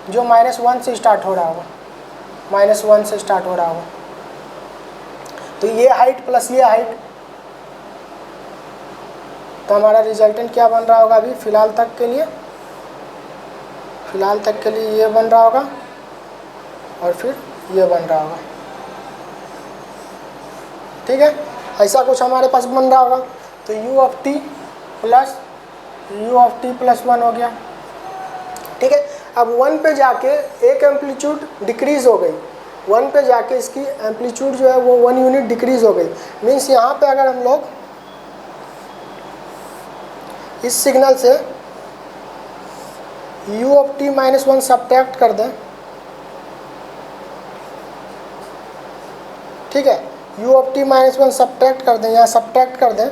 जो -1 से स्टार्ट हो रहा होगा, -1 से स्टार्ट हो रहा होगा। तो ये हाइट प्लस ये हाइट, तो हमारा रिजल्टेंट क्या बन रहा होगा अभी फ़िलहाल तक के लिए, ये बन रहा होगा और फिर ये बन रहा होगा। ठीक है, ऐसा कुछ हमारे पास बन रहा होगा। तो u ऑफ t प्लस 1 हो गया। ठीक है, अब 1 पे जाके एक एम्पलीट्यूड डिक्रीज़ हो गई, 1 पे जाके इसकी एम्पलीट्यूड जो है वो 1 यूनिट डिक्रीज़ हो गई। मीन्स यहाँ पे अगर हम लोग इस सिग्नल से u of t minus 1 subtract कर दें, ठीक है, u of t minus 1 subtract कर दें, यहाँ सब्ट्रैक्ट कर दें,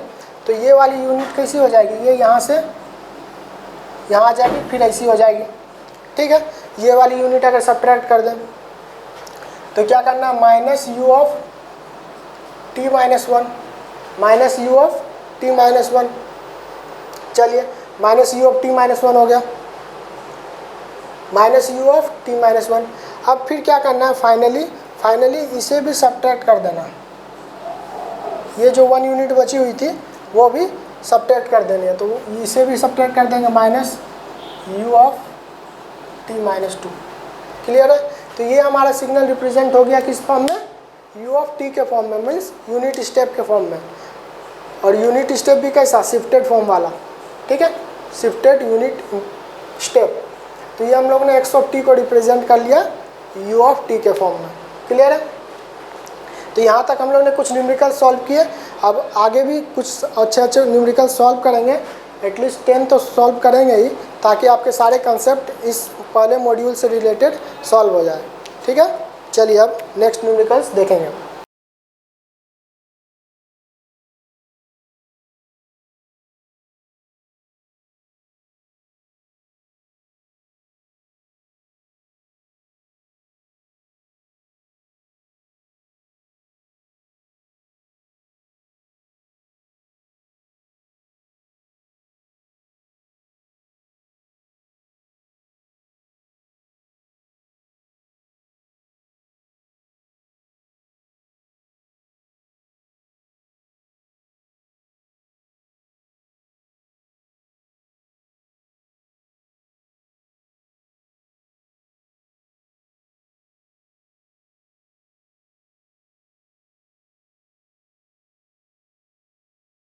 तो ये वाली यूनिट कैसी हो जाएगी, ये यहाँ से यहाँ आ जाएगी, फिर ऐसी हो जाएगी। ठीक है, ये वाली यूनिट अगर सब्ट्रैक्ट कर दें तो क्या करना, -u of t minus 1, -u of t minus 1, चलिए -u ऑफ t माइनस 1 हो गया, -u ऑफ t माइनस 1। अब फिर क्या करना है, फाइनली इसे भी सब्ट्रैक्ट कर देना, ये जो 1 यूनिट बची हुई थी वो भी सब्ट्रैक्ट कर देनी है, तो इसे भी सब्ट्रैक्ट कर देंगे, -u of t minus 2। Clear है, तो ये हमारा सिग्नल रिप्रेजेंट हो गया किस फॉर्म में, u ऑफ t के फॉर्म में, मीन्स यूनिट स्टेप के फॉर्म में। और यूनिट स्टेप भी कैसा, शिफ्टेड फॉर्म वाला। ठीक है, शिफ्टेड यूनिट स्टेप। तो ये हम लोग ने x ऑफ t को रिप्रेजेंट कर लिया u ऑफ t के फॉर्म में। क्लियर है, तो यहाँ तक हम लोग ने कुछ न्यूमेरिकल सॉल्व किए, अब आगे भी कुछ अच्छे न्यूमेरिकल सॉल्व करेंगे, एटलीस्ट 10 तो सॉल्व करेंगे ही, ताकि आपके सारे कंसेप्ट इस पहले मॉड्यूल से रिलेटेड सॉल्व हो जाए। ठीक है, चलिए अब नेक्स्ट न्यूमेरिकल्स देखेंगे।